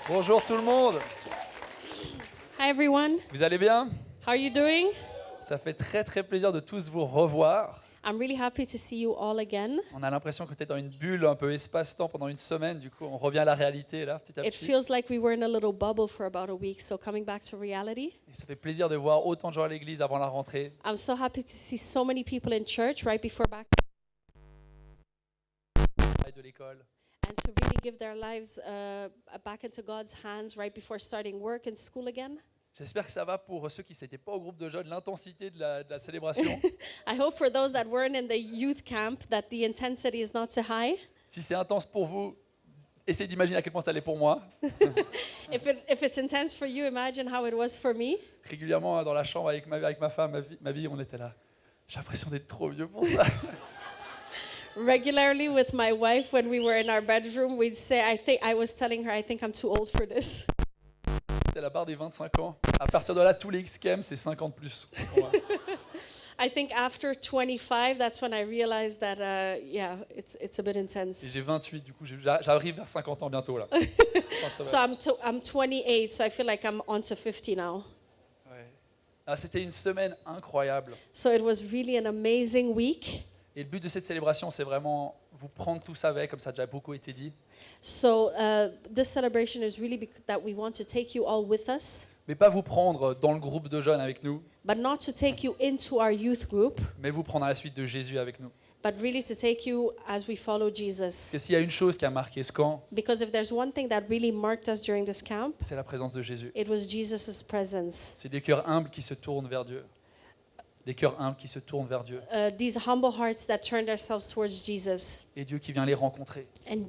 Bonjour tout le monde. Hi everyone, Vous allez bien? how are you doing? Ça fait très très plaisir de tous vous revoir. I'm really happy to see you all again. On a l'impression que tu es dans une bulle un peu espace-temps pendant une semaine. Du coup, on revient à la réalité là, petit à It petit. feels like we were in a little bubble for about a week, so coming back to reality. Et ça fait plaisir de voir autant de gens à l'église avant la rentrée. I'm so happy to see so many people in church right before back De l'école. and to really give their lives back into God's hands right before starting work and school again. J'espère que ça va pour ceux qui n'étaient pas au groupe de jeunes, l'intensité de la célébration. I hope for those that weren't in the youth camp that the intensity is not too high. Si c'est intense pour vous, essayez d'imaginer à quel point ça l'est pour moi. If it's intense for you, imagine how it was for me. Régulièrement dans la chambre avec ma femme, ma vie, on était là. J'ai l'impression d'être trop vieux pour ça. Regularly with my wife, when we were in our bedroom, we'd say, I was telling her, I think I'm too old for this. C'est la barre des 25 ans. À partir de là, tous les XKM, c'est 50 plus. pour moi. I think after 25, that's when I realized that, yeah, it's a bit intense. Et j'ai 28, du coup, j'arrive vers 50 ans bientôt là. So I'm 28, so I feel like I'm on to 50 now. Ouais. Ah, c'était une semaine incroyable. So it was really an amazing week. Et le but de cette célébration, c'est vraiment vous prendre tous avec, comme ça a déjà beaucoup été dit. So this celebration is really that we want to take you all with us, Mais pas vous prendre dans le groupe de jeunes avec nous, but not to take you into our youth group, mais vous prendre à la suite de Jésus avec nous. but really to take you as we follow Parce Jesus. que s'il y a une chose qui a marqué ce camp, Because if there's one thing that really marked us during this camp, c'est la présence de Jésus. it was Jesus' presence. C'est des cœurs humbles qui se tournent vers Dieu. Des cœurs humbles qui se tournent vers Dieu. These humble hearts that turned ourselves towards Jesus, Et Dieu qui vient les rencontrer. and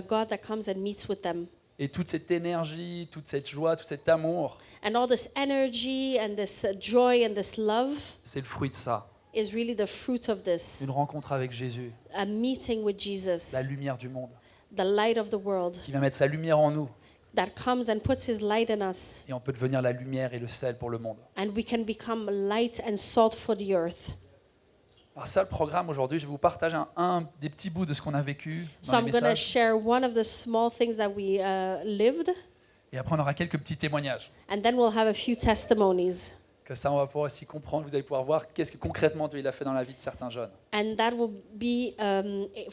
God that comes and meets with them. Et toute cette énergie, toute cette joie, tout cet amour, And all this energy and this joy and this love c'est le fruit de ça. is really the fruit of this. Une rencontre avec Jésus, A meeting with Jesus, la lumière du monde, the light of the world, qui vient mettre sa lumière en nous. that comes and puts his light in us. Et on peut devenir la lumière et le sel pour le monde. And we can become light and salt for the earth. Alors ça, le programme aujourd'hui, je vais vous partager un des petits bouts de ce qu'on a vécu So dans I'm les going to messages. share one of the small things that we lived, Et après, on aura quelques petits témoignages. and then we'll have a few testimonies. Que ça, on va pouvoir aussi comprendre, vous allez pouvoir voir qu'est-ce que concrètement Dieu il a fait dans la vie de certains jeunes. And that will be,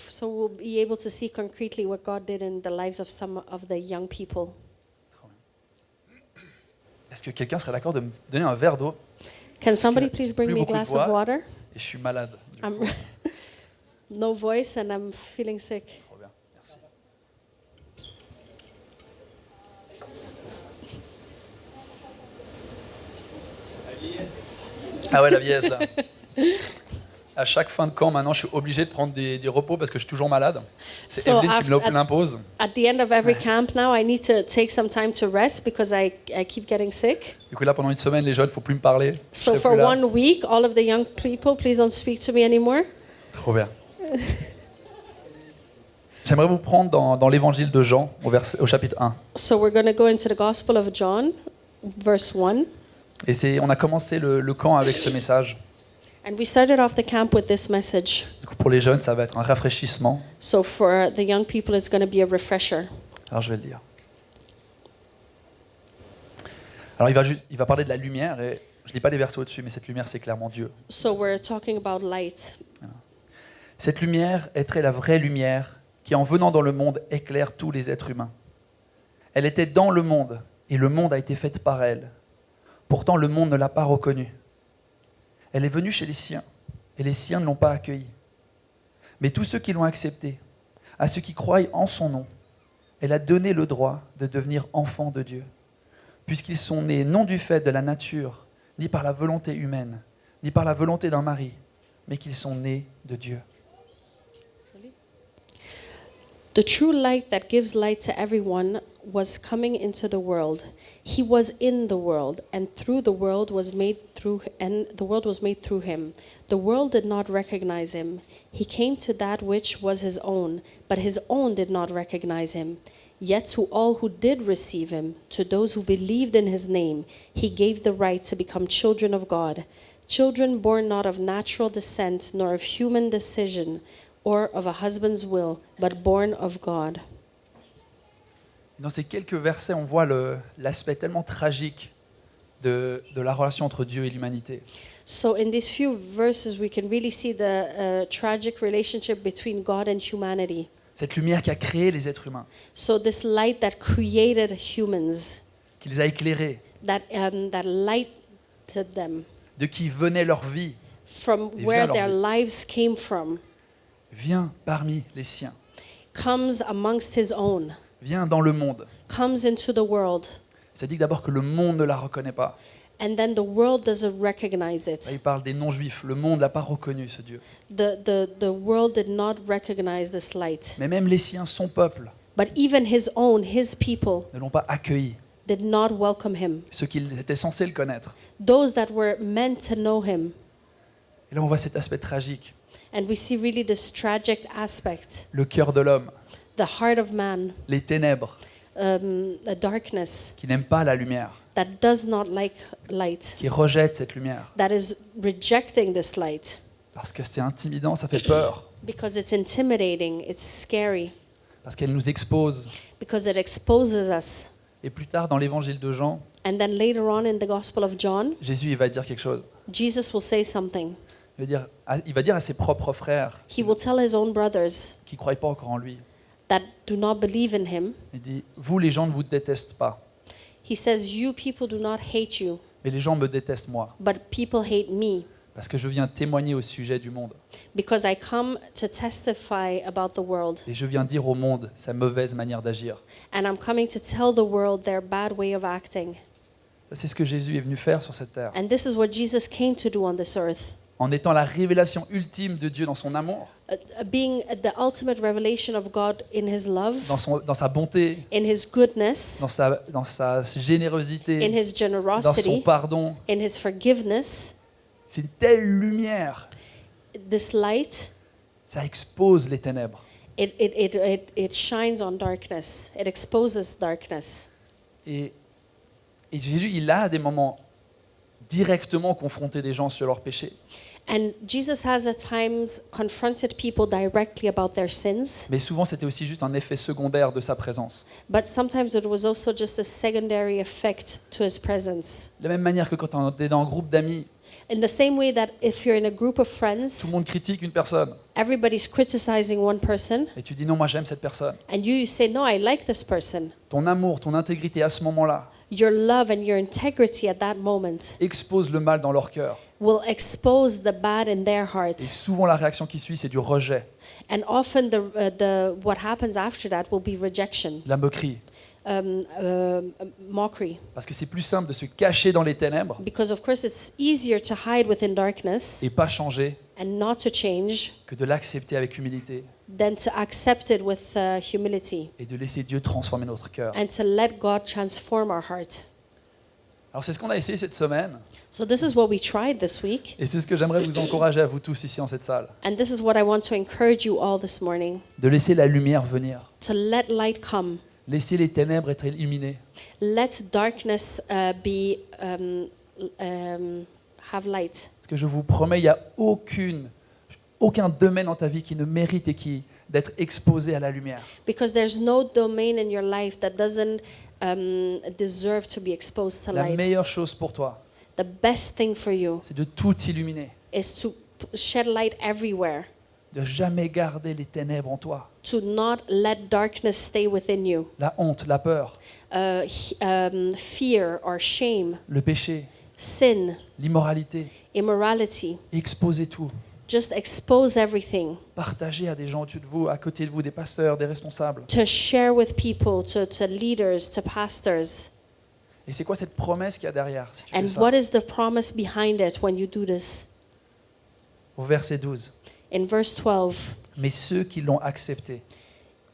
so we'll be able to see concretely what God did in the lives of some of the young people. Trop bien. Est-ce que quelqu'un serait d'accord de me donner un verre d'eau? Can somebody que please bring plus me a beaucoup de glass voix. of water? Et je suis malade. Du I'm coup, no voice and I'm feeling sick. trop bien, merci. Ah ouais, la vieillesse là. À chaque fin de camp, maintenant, je suis obligé de prendre des repos parce que je suis toujours malade. C'est So Evelyne qui me after- l'impose. At the end of every camp now, I need to take some time to rest because I keep getting sick. Du coup, là, pendant une semaine, les jeunes, il ne faut plus me parler. Je So serai for plus là. 1 week, all of the young people, please don't speak to me anymore. Trop bien. J'aimerais vous prendre dans l'évangile de Jean, au chapitre 1. So we're going to go into the Gospel of John, verse 1. Et on a commencé le camp avec ce message. And we started off the camp with this message. Du coup, pour les jeunes, ça va être un rafraîchissement. So for the young people, it's going to be a refresher. Alors, je vais le lire. Alors, il va parler de la lumière, et je ne lis pas les versets au-dessus, mais cette lumière, c'est clairement Dieu. So we're talking about light. Cette lumière est la vraie lumière qui, en venant dans le monde, éclaire tous les êtres humains. Elle était dans le monde, et le monde a été fait par elle. Pourtant, le monde ne l'a pas reconnue. Elle est venue chez les siens, et les siens ne l'ont pas accueillie. Mais tous ceux qui l'ont acceptée, à ceux qui croient en son nom, elle a donné le droit de devenir enfants de Dieu, puisqu'ils sont nés non du fait de la nature, ni par la volonté humaine, ni par la volonté d'un mari, mais qu'ils sont nés de Dieu. The true light that gives light to everyone was coming into the world. He was in the world, and through the world was made through, and the world was made through him. The world did not recognize him. He came to that which was his own, but his own did not recognize him. Yet to all who did receive him, to those who believed in his name, he gave the right to become children of God. Children born not of natural descent, nor of human decision, or of a husband's will, but born of God. Dans ces quelques versets, on voit l'aspect tellement tragique de la relation entre Dieu et l'humanité. So in these few verses, we can really see the tragic relationship between God and humanity. Cette lumière qui a créé les êtres humains, So this light that created humans, qui les a éclairés, that lighted them, de qui venait leur vie, from Et where vient their leur lives came from, vient parmi les siens, comes amongst his own, vient dans le monde. comes into the world, Ça dit d'abord que le monde ne la reconnaît pas. and then the world doesn't recognize Là, it. il parle des non-juifs. Le monde n'a pas reconnu ce Dieu. The world did not recognize this light. Mais même les siens, son peuple, But even his own, his people, ne l'ont pas accueilli. did not welcome him. Ceux qui étaient censés le connaître. Those that were meant to know him. Et là, on voit cet aspect tragique. And we see really this tragic aspect, Le cœur de l'homme, the heart of man, les ténèbres, a darkness qui n'aiment pas la lumière, that does not like light, qui rejettent cette lumière. that is rejecting this light Parce que c'est intimidant, ça fait peur. because it's intimidating, it's scary, Parce qu'elle nous expose. because it exposes us. Et plus tard, dans l'évangile de Jean, And then later on in the Gospel of John, Jésus il va dire quelque chose. Jesus will say something. Il va dire à ses propres frères He will tell his own brothers qui ne croient pas encore en lui. that do not believe in him. Il dit, vous les gens ne vous détestent pas, He says, you people do not hate you, mais les gens me détestent moi, but people hate me, parce que je viens témoigner au sujet du monde. because I come to testify about the world. Et je viens dire au monde sa mauvaise manière d'agir. And I'm coming to tell the world their bad way of acting. C'est ce que Jésus est venu faire sur cette terre. And this is what Jesus came to do on this earth. En étant la révélation ultime de Dieu dans son amour, Being the ultimate revelation of God in his love, dans sa bonté, in his goodness, dans sa générosité, in his dans son generosity, pardon. in his forgiveness. C'est une telle lumière, This light, ça expose les ténèbres. it shines on darkness. It exposes darkness. Et Jésus, il a des moments directement confronté des gens sur leur péché. And Jesus has at times confronted people directly about their sins, Mais souvent, c'était aussi juste un effet secondaire de sa présence. but sometimes it was also just a secondary effect to his presence. De la même manière que quand on est dans un groupe d'amis, In the same way that if you're in a group of friends, tout le monde critique une personne. everybody's criticizing one person, Et tu dis non, moi j'aime cette personne. and you say, no, I like this person. Ton amour, ton intégrité à ce moment-là Your love and your integrity at that moment expose le mal dans leur cœur. will expose the bad in their Et hearts. souvent, la réaction qui suit, c'est du rejet, And often what happens after that will be rejection, la moquerie. mockery. Parce que c'est plus simple de se cacher dans les ténèbres Because of course it's easier to hide within darkness et pas changer and not to change que de l'accepter avec humilité than to accept it with humility et de laisser Dieu transformer notre cœur. and to let God transform our heart. Alors c'est ce qu'on a essayé cette semaine So this is what we tried this week, et c'est ce que j'aimerais vous encourager à vous tous ici dans cette salle. and this is what I want to encourage you all this morning, De laisser la lumière venir. to let light come. Laisser les ténèbres être illuminées. Let darkness have light. Parce que je vous promets, il n'y a aucun domaine dans ta vie qui ne mérite et d'être exposé à la lumière. Because there's no domain in your life that doesn't deserve to be exposed to La light. meilleure chose pour toi, The best thing for you c'est de tout illuminer. is to shed light everywhere, De jamais garder les ténèbres en toi. to not let darkness stay within you. La honte, la peur, Fear or shame, le péché, sin, l'immoralité. immorality. Exposez tout. Just expose everything. Partagez à des gens au-dessus de vous, à côté de vous, des pasteurs, des responsables. To share with people, to leaders, to pastors. Et c'est quoi cette promesse qu'il y a derrière si tu fais And ça? what is the promise behind it when you do this? Au verset 12. In verse 12, Mais ceux qui l'ont accepté,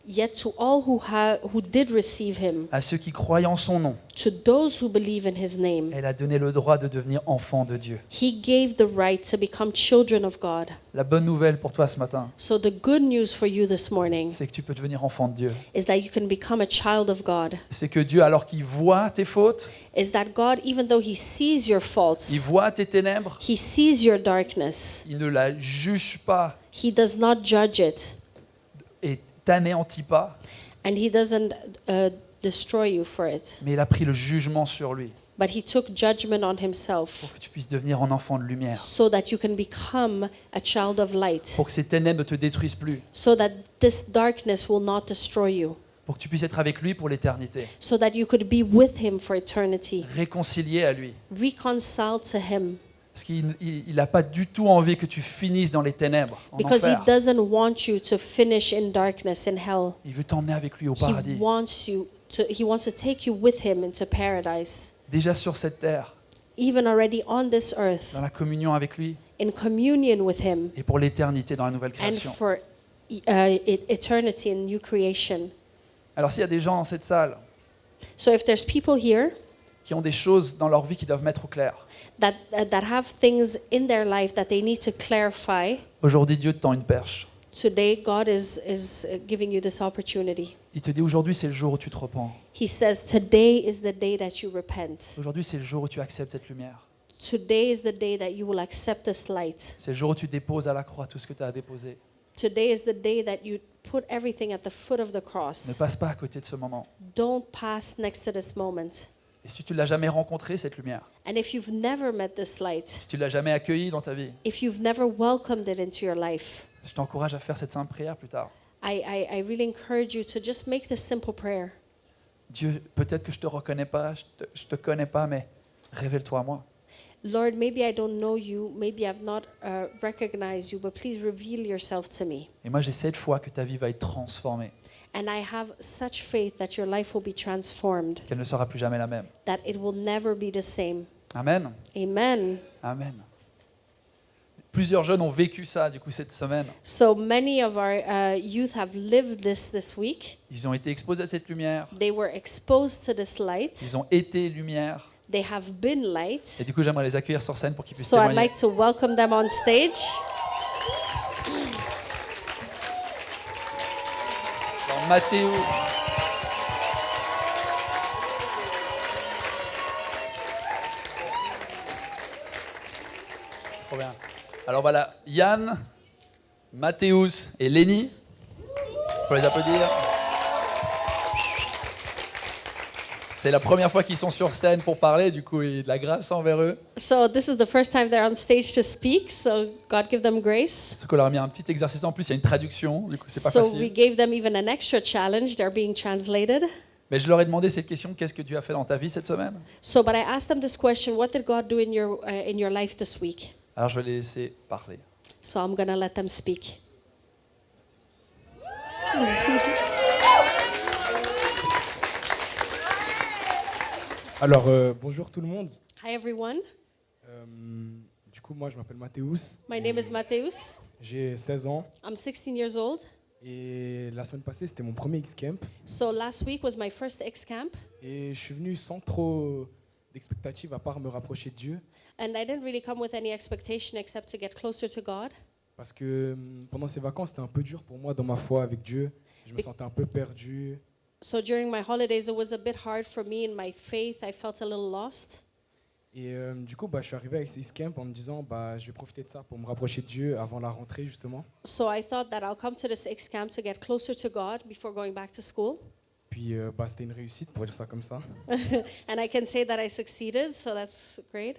Yet to all who did receive him, à ceux qui croient en son nom, to those who believe in his name, elle a donné le droit de devenir enfant de Dieu. he gave the right to become children of God. La bonne nouvelle pour toi ce matin, So the good news for you this morning c'est que tu peux devenir enfant de Dieu. is that you can become a child of God. C'est que Dieu, alors qu'il voit tes fautes, Is that God, even though he sees your faults, il voit tes ténèbres, he sees your darkness, il ne la juge pas he does not judge it, et t'anéantit pas, and he doesn't destroy you for it. mais il a pris le jugement sur lui But he took judgment on himself pour que tu puisses devenir un enfant de lumière, so that you can become a child of light, pour que ces ténèbres ne te détruisent plus, so that this darkness will not destroy you, pour que tu puisses être avec lui pour l'éternité, so that you could be with him for eternity, réconcilié à lui. reconciled to him, Parce qu'il n'a pas du tout envie que tu finisses dans les ténèbres, en because he enfer. doesn't want you to finish in darkness in hell. Il veut t'emmener avec lui au He paradis. wants to take you with him into paradise, Déjà sur cette terre, even already on this earth, dans la communion avec lui, in communion with him, et pour l'éternité dans la nouvelle and création. for eternity in new creation. Alors s'il y a des gens dans cette salle So if there's people here qui ont des choses dans leur vie qui doivent mettre au clair, that have things in their life that they need to clarify, aujourd'hui Dieu te tend une perche. today God is giving you this opportunity. Il te dit aujourd'hui c'est le jour où tu te repens. He says today is the day that you repent. Aujourd'hui c'est le jour où tu acceptes cette lumière. Today is the day that you will accept this light. C'est le jour où tu déposes à la croix tout ce que tu as à déposer. Today is the day that you put everything at the foot of the cross. Ne passe pas à côté de ce moment. Don't pass next to this moment. Et si tu ne l'as jamais rencontré, cette lumière, And if you've never met this light, si tu ne l'as jamais accueillie dans ta vie, if you've never welcomed it into your life, je t'encourage à faire cette simple prière plus tard. I really encourage you to just make this simple prayer. Dieu, peut-être que je te reconnais pas, je te connais pas, mais révèle-toi à moi. Lord, maybe I don't know you, maybe I've not recognized you, but please reveal yourself to me. Et moi, j'ai cette foi que ta vie va être transformée, And I have such faith that your life will be transformed, qu'elle ne sera plus jamais la même. that it will never be the same. Amen. Amen. Amen. Plusieurs jeunes ont vécu ça, du coup, cette semaine. So many of our youth have lived this week. Ils ont été exposés à cette lumière, They were exposed to this light. ils ont été lumière. They have been light. Et du coup, j'aimerais les accueillir sur scène pour qu'ils puissent So I'd témoigner. like to welcome them on stage. Alors, Mathéo. Trop bien. Alors voilà, Yann, Mathéus et Lénie. On peut les applaudir. C'est la première fois qu'ils sont sur scène pour parler, du coup, il y a de la grâce envers eux. So this is the first time they're on stage to speak, so God give them grace. Ce qu'on leur a mis un petit exercice en plus, il y a une traduction, du coup, c'est pas So we facile. gave them even an extra challenge. They're being translated. Mais je leur ai demandé cette question, qu'est-ce que Dieu a fait dans ta vie cette semaine? So, but I asked them this question: what did God do in your life this week? Alors je vais les laisser parler. So I'm gonna let them speak. Alors, bonjour tout le monde. Hi everyone. Euh, du coup, moi, je m'appelle Mathéus. My name is Mateus. J'ai 16 ans. I'm 16 years old. Et la semaine passée, c'était mon premier X-Camp. So last week was my first X camp, Et je suis venu sans trop d'expectatives à part me rapprocher de Dieu. and I didn't really come with any expectation except to get closer to God. Parce que pendant ces vacances, c'était un peu dur pour moi dans ma foi avec Dieu. Je me sentais un peu perdu. So during my holidays, it was a bit hard for me in my faith. I felt a little lost. Et du coup, je suis arrivé avec ce X-Camp en me disant, je vais profiter de ça pour me rapprocher de Dieu avant la rentrée, justement. So I thought that I'll come to this X camp to get closer to God before going back to school. Puis, c'était une réussite, pour dire ça comme ça. And I can say that I succeeded, so that's great.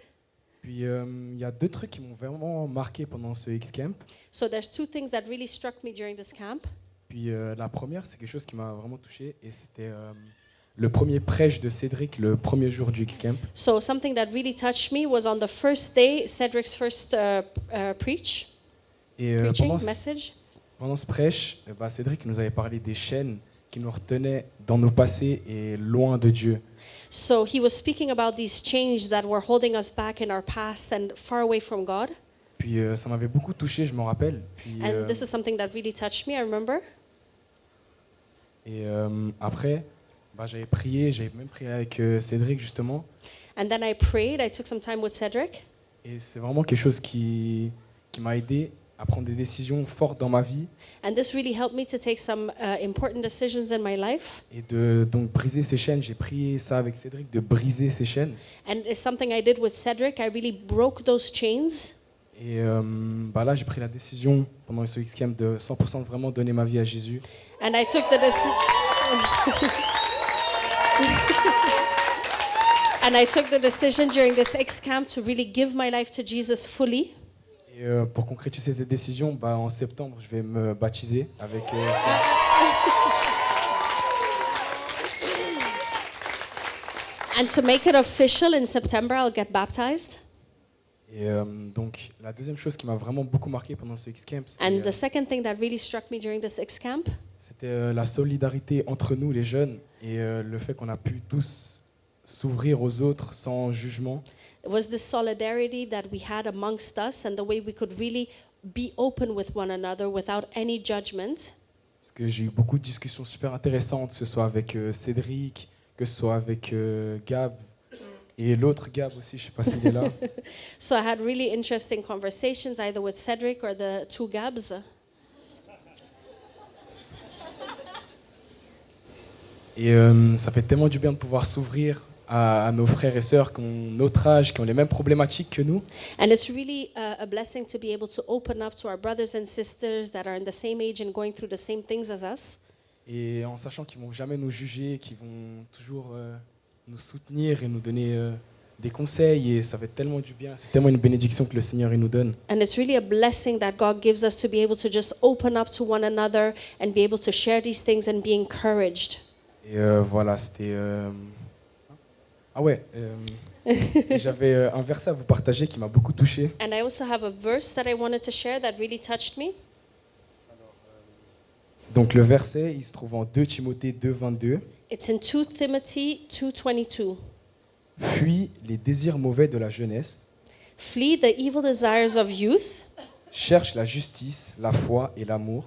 Puis, il y a deux trucs qui m'ont vraiment marqué pendant ce X-Camp. So there's two things that really struck me during this camp. Puis la première, c'est quelque chose qui m'a vraiment touché, et c'était le premier prêche de Cédric, le premier jour du X-Camp. So something that really touched me was on the first day, Cedric's first preaching Et message. pendant ce prêche, Cédric nous avait parlé des chaînes qui nous retenaient dans nos passés et loin de Dieu. So he was speaking about these chains that were holding us back in our past and far away from God. Puis ça m'avait beaucoup touché, je m'en rappelle. Puis, And this is something that really touched me, I remember. Et après, j'avais même prié avec Cédric justement. And then I prayed. I took some time with Cedric. Et c'est vraiment quelque chose qui m'a aidé à prendre des décisions fortes dans ma vie And this really helped me to take some important decisions in my life. et de donc briser ces chaînes. J'ai prié ça avec Cédric, de briser ces chaînes. And it's something I did with Cedric. I really broke those chains. Et là, j'ai pris la décision pendant ce X-Camp de 100% vraiment donner ma vie à Jésus. And I took the And I took the decision during this X camp to really give my life to Jesus fully. Et pour concrétiser cette décision, en septembre, je vais me baptiser avec ça. And to make it official in September, I'll get baptized. Et donc, la deuxième chose qui m'a vraiment beaucoup marqué pendant ce X-Camp, And the second thing that really struck me during this X camp c'était la solidarité entre nous, les jeunes, et le fait qu'on a pu tous s'ouvrir aux autres sans jugement. was the solidarity that we had amongst us and the way we could really be open with one another without any judgment. Parce que j'ai eu beaucoup de discussions super intéressantes, que ce soit avec Cédric, que ce soit avec Gab, et l'autre Gab aussi, je ne sais pas s'il est là. So I had really interesting conversations either with Cedric or the two Gabs. Et ça fait tellement du bien de pouvoir s'ouvrir à nos frères et sœurs qui ont notre âge, qui ont les mêmes problématiques que nous. And it's really a blessing to be able to open up to our brothers and sisters that are in the same age and going through the same things as us. Et en sachant qu'ils ne vont jamais nous juger, qu'ils vont toujours nous soutenir et nous donner des conseils. Et ça fait tellement du bien. C'est tellement une bénédiction que le Seigneur il nous donne. And it's really a blessing that God gives us to be able to just open up to one another and be able to share these things and be encouraged. Et voilà, c'était... Ah ouais, et j'avais un verset à vous partager qui m'a beaucoup touché. And I also have a verse that I wanted to share that really touched me. Donc le verset, il se trouve en 2 Timothée 2, 22. It's in 2 Timothy 2:22. Fuis les désirs mauvais de la jeunesse, Flee the evil desires of youth cherche la justice, la foi et l'amour,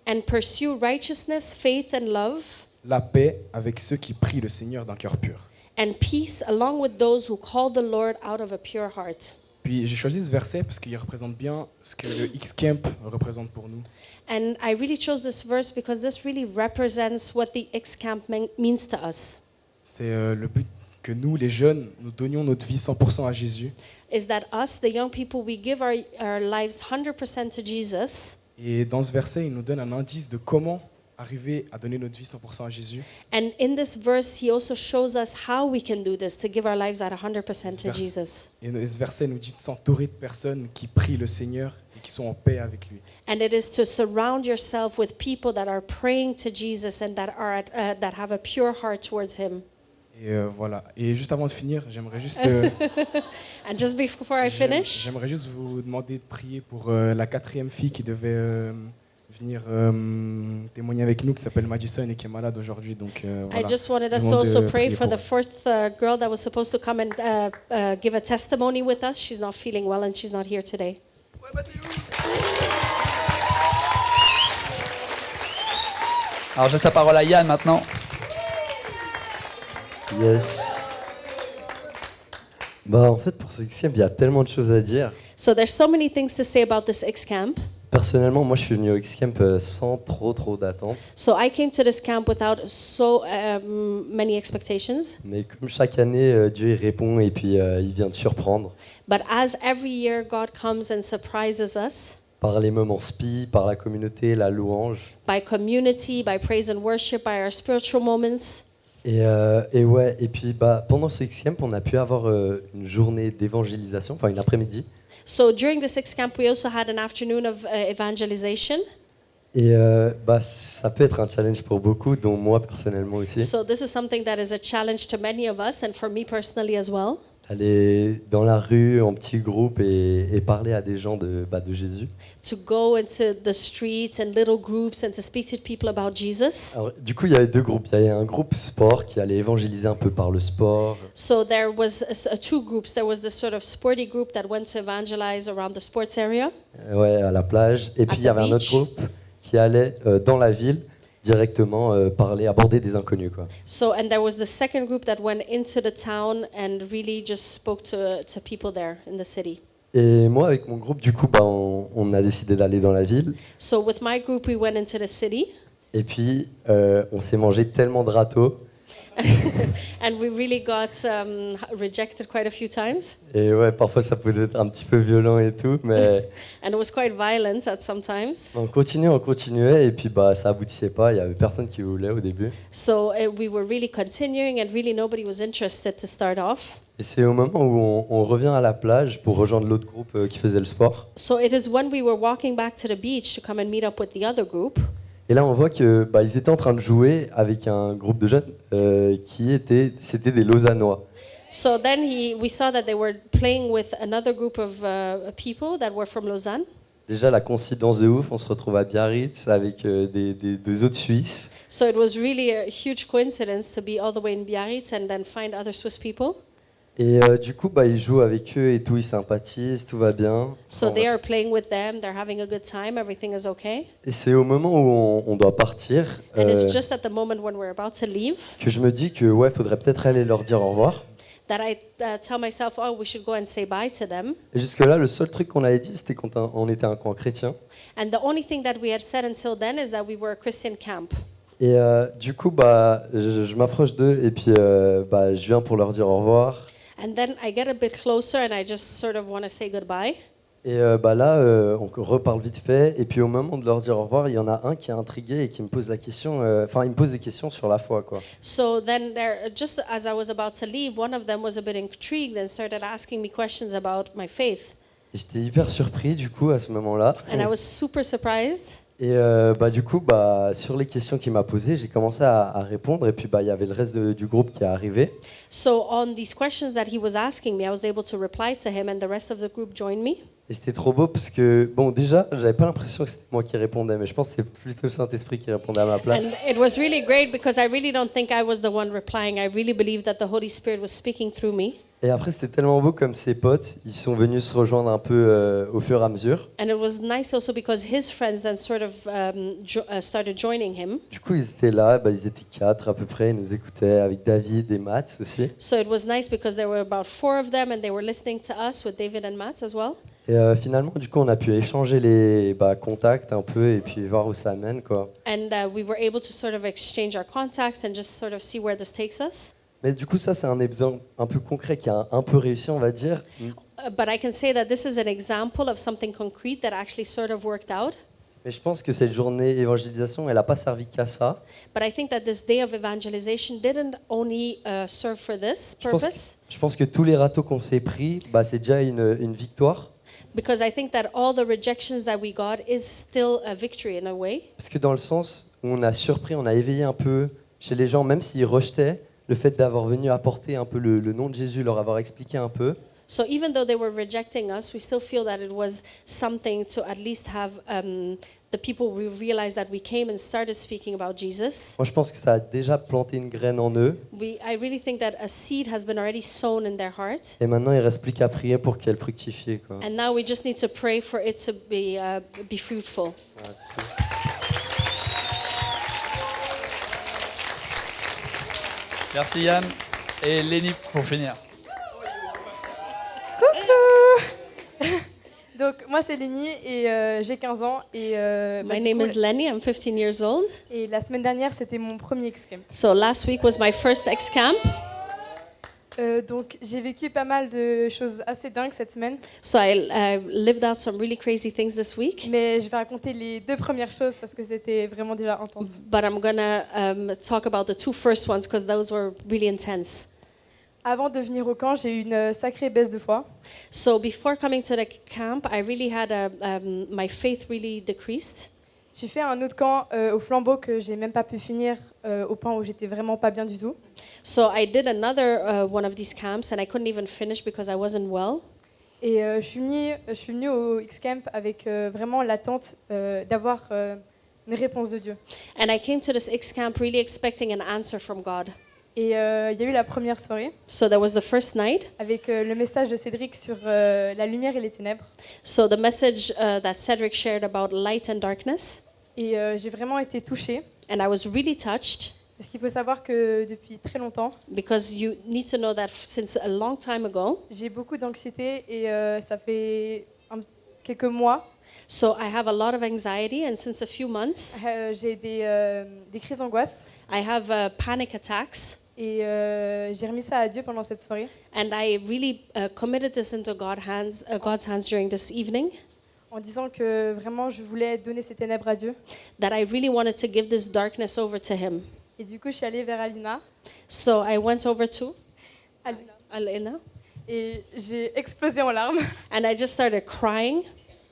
and pursue righteousness, faith and love, la paix avec ceux qui prient le Seigneur d'un cœur pur. and peace along with those who call the Lord out of a pure heart. Puis j'ai choisi ce verset parce qu'il représente bien ce que le X-Camp représente pour nous. And I really chose this verse because this really represents what the X camp means to us. C'est le but que nous, les jeunes, nous donnions notre vie 100% à Jésus. Is that us, the young people, we give our lives 100% to Jesus. Et dans ce verset, il nous donne un indice de comment arriver à donner notre vie 100% à Jésus. And in this verse, he also shows us how we can do this, to give our lives at 100% to Jesus. Et ce verset nous dit de s'entourer de personnes qui prient le Seigneur et qui sont en paix avec lui. And it is to surround yourself with people that are praying to Jesus and that are that have a pure heart towards him. Et voilà. Et juste avant de finir, j'aimerais juste, And just before I finish, j'aimerais juste vous demander de prier pour la 4e fille qui devait venir témoigner avec nous, qui s'appelle Madison et qui est malade aujourd'hui. Donc I voilà. just wanted us Je to demande de also pray prier for pour the fourth girl that was supposed to come and give a testimony with us. She's not feeling well and she's not here today. Alors je laisse la parole à Yann maintenant. Yes. En fait, pour ce X-Camp, il y a tellement de choses à dire. So there's so many things to say about this X camp. Personnellement, moi, je suis venu au X-Camp sans trop d'attentes. So I came to this camp without so many expectations. Mais comme chaque année, Dieu il répond et puis il vient te surprendre But as every year God comes and surprises us par les moments spi, par la communauté, la louange. by community, by praise and worship, by our spiritual moments. Et ouais, et puis pendant ce X-Camp, on a pu avoir une journée d'évangélisation, enfin une après-midi. So during this X camp, we also had an afternoon of evangelization. Et ça peut être un challenge pour beaucoup, dont moi personnellement aussi. So this is something that is a challenge to many of us and for me personally as well. Aller dans la rue en petits groupes et parler à des gens de Jésus. To go into the streets and little groups and to speak to people about Jesus. Alors, du coup, il y avait 2 groupes. Il y avait un groupe sport qui allait évangéliser un peu par le sport. So there was two groups. There was this sort of sporty group that went to evangelize around the sports area. Ouais, à la plage. Et puis il y avait un autre beach. groupe qui allait dans la ville directement parler, aborder des inconnus, quoi. So, and there was the second group that went into the town and really just spoke to people there in the city. Et moi, avec mon groupe, du coup, bah, on a décidé d'aller dans la ville. So with my group, we went into the city, Et puis, on s'est mangé tellement de râteaux. and we really got rejected quite a few times, Et ouais, parfois, ça pouvait être un petit peu violent et tout. Mais and it was quite violent at some times. on continuait. Et puis, bah, ça aboutissait pas. Il y avait personne qui voulait au début. So we were really continuing, and really nobody was interested to start off. Et c'est au moment où on revient à la plage pour rejoindre l'autre groupe qui faisait le sport. So it is when we were walking back to the beach to come and meet up with the other group. Et là, on voit que bah, ils étaient en train de jouer avec un groupe de jeunes c'était des Lausannois. So then we saw that they were playing with another group of people that were from Lausanne. Déjà, la coïncidence de ouf, on se retrouve à Biarritz avec deux autres Suisses. So it was really a huge coincidence to be all the way in Biarritz and then find other Swiss people. Et du coup, bah, ils jouent avec eux et tout, ils sympathisent, tout va bien. So they are playing with them, they're having a good time, everything is okay. Et c'est au moment où on doit partir And it's just at the moment when we're about to leave que je me dis que ouais, faudrait peut-être aller leur dire au revoir. that I tell myself, oh, we should go and say bye to them. Et jusque-là, le seul truc qu'on avait dit, c'était qu'on était un camp chrétien. And the only thing that we had said until then is that we were a Christian camp. Et du coup, bah, je m'approche d'eux et puis bah, je viens pour leur dire au revoir. And then I get a bit closer and I just sort of want to say goodbye. Et bah là, on reparle vite fait. Et puis au moment de leur dire au revoir, il y en a un qui est intrigué et qui me pose la question. Enfin, il me pose des questions sur la foi, quoi. So then there, just as I was about to leave, one of them was a bit intrigued and started asking me questions about my faith. Et j'étais hyper surpris du coup à ce moment-là. And I was super surprised. Et bah du coup, bah sur les questions qu'il m'a posées, j'ai commencé à répondre. Et puis bah il y avait le reste du groupe qui est arrivé. So on these questions that he was asking me, I was able to reply to him and the rest of the group joined me. Et c'était trop beau parce que bon déjà, j'avais pas l'impression que c'était moi qui répondais, mais je pense que c'est plutôt le Saint-Esprit qui répondait à ma place. And it was really great because I really don't think I was the one replying. I really believe that the Holy Spirit was speaking through me. Et après, c'était tellement beau comme ses potes, ils sont venus se rejoindre un peu au fur et à mesure. And it was nice also because his friends then sort of started joining him. Du coup, ils étaient là, bah, ils étaient 4 à peu près, ils nous écoutaient avec David et Matt aussi. So it was nice because there were about 4 of them and they were listening to us with David and Matt as well. Et finalement, du coup, on a pu échanger les contacts un peu et puis voir où ça mène, quoi. And we were able to sort of exchange our contacts and just sort of see where this takes us. Mais du coup, ça, c'est un exemple un peu concret qui a un peu réussi, on va dire. But I can say that this is an example of something concrete that actually sort of worked out. Mais je pense que cette journée évangélisation, elle n'a pas servi qu'à ça. But I think that this day of evangelization didn't only serve for this purpose. Je pense que tous les râteaux qu'on s'est pris, bah, c'est déjà une victoire. Because I think that all the rejections that we got is still a victory in a way. Parce que dans le sens où on a surpris, on a éveillé un peu chez les gens, même s'ils rejetaient, le fait d'avoir venu apporter un peu le nom de Jésus, leur avoir expliqué un peu. So even though they were rejecting us, we still feel that it was something to at least have the people realize that we came and started speaking about Jesus. Moi, je pense que ça a déjà planté une graine en eux. I really think that a seed has been already sown in their heart. Et maintenant, il reste plus qu'à prier pour qu'elle fructifie, quoi. And now we just need to pray for it to be fruitful. Voilà, c'est tout. Merci Yann. Et Lénie pour finir. Donc moi c'est Lénie et j'ai 15 ans et, My name is Lenny. I'm 15 years old. et la semaine dernière c'était mon premier X-Camp. So last week was my first X-Camp. Donc j'ai vécu pas mal de choses assez dingues cette semaine, So I lived out some really crazy things this week. mais je vais raconter les 2 premières choses parce que c'était vraiment déjà intense. But I'm gonna talk about the 2 first ones because those were really intense. Avant de venir au camp, j'ai eu une sacrée baisse de foi. So before coming to the camp, I really had my faith really decreased. J'ai fait un autre camp au Flambeau que j'ai même pas pu finir au point où j'étais vraiment pas bien du tout. So I did another one of these camps and I couldn't even finish because I wasn't well. Et je suis venue au X-Camp avec vraiment l'attente d'avoir une réponse de Dieu. And I came to this X-Camp really expecting an answer from God. Et il y a eu la première soirée So there was the first night. avec le message de Cédric sur la lumière et les ténèbres. So the message that Cedric shared about light and darkness. Et j'ai vraiment été touchée. And I was really touched Parce qu'il faut savoir que depuis très longtemps, because you need to know that since a long time ago. j'ai beaucoup d'anxiété et ça fait quelques mois, So I have a lot of anxiety, and since a few months, j'ai des crises d'angoisse. I have panic attacks. Et j'ai remis ça à Dieu pendant cette soirée. And I really committed this into God's hands during this evening, En disant que vraiment je voulais donner ces ténèbres à Dieu. that I really wanted to give this darkness over to Him. Et du coup, je suis allée vers Alina. So I went over to Alina. Alina, Et j'ai explosé en larmes. and I just started crying,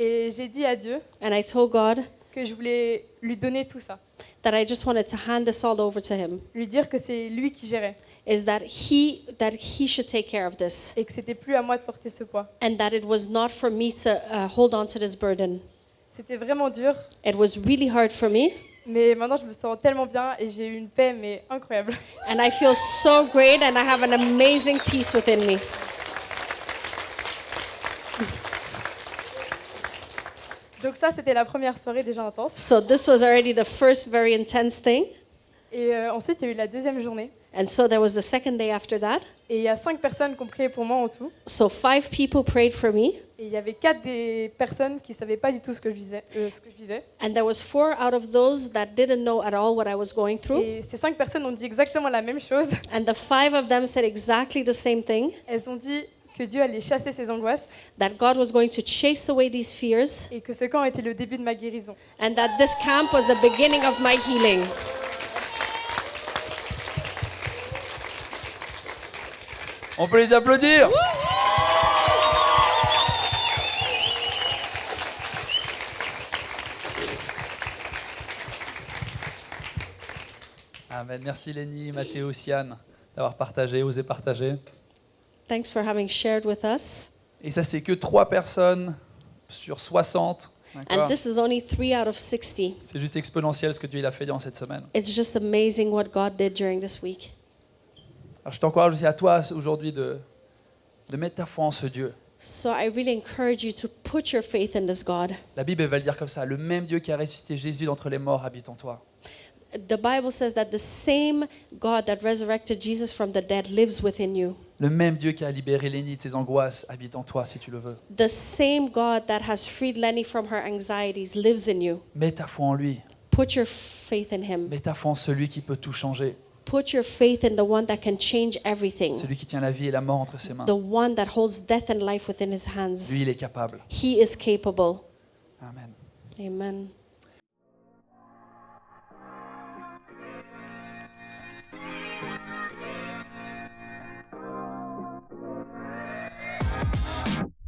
Et j'ai dit à Dieu and I told God que je voulais lui donner tout ça. that I just wanted to hand this all over to Him, Lui dire que c'est lui qui gérait. is that He should take care of this, Et que c'était plus à moi de porter ce poids. and that it was not for me to hold on to this burden. C'était vraiment dur. It was really hard for me, Mais maintenant, je me sens tellement bien et j'ai eu une paix mais incroyable. and I feel so great, and I have an amazing peace within me. Donc ça, c'était la première soirée déjà intense. So this was already the first very intense thing. Et ensuite, il y a eu la deuxième journée. And so there was the second day after that. Et il y a 5 personnes qui ont prié pour moi en tout. So 5 people prayed for me, Et il y avait 4 des personnes qui ne savaient pas du tout ce que je vivais. and there was 4 out of those that didn't know at all what I was going through. Et ces 5 personnes ont dit exactement la même chose. And the 5 of them said exactly the same thing, Elles ont dit que Dieu allait chasser ces angoisses that God was going to chase away these fears, et que ce camp était le début de ma guérison. and that this camp was the beginning of my healing. On peut les applaudir. Amen. Merci Lénie, Mathéo, Siane d'avoir partagé, osé partager. Thanks for having shared with us. Et ça, c'est que 3 personnes sur 60. And D'accord. this is only 3 out of 60. C'est juste exponentiel ce que Dieu il a fait dans cette semaine. It's just amazing what God did during this week. Alors, je t'encourage aussi à toi aujourd'hui de mettre ta foi en ce Dieu. So I really encourage you to put your faith in this God. La Bible elle va le dire comme ça, le même Dieu qui a ressuscité Jésus d'entre les morts habite en toi. The Bible says that the same God that resurrected Jesus from the dead lives within you. Le même Dieu qui a libéré Lénie de ses angoisses habite en toi si tu le veux. The same God that has freed Lenny from her anxieties lives in you. Mets ta foi en lui. Put your faith in Him. Mets ta foi en celui qui peut tout changer. Put your faith in the one that can change everything. Celui qui tient la vie et la mort entre ses mains. The one that holds death and life within His hands. Lui, il est capable. He is capable. Amen. Amen.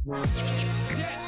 Yeah.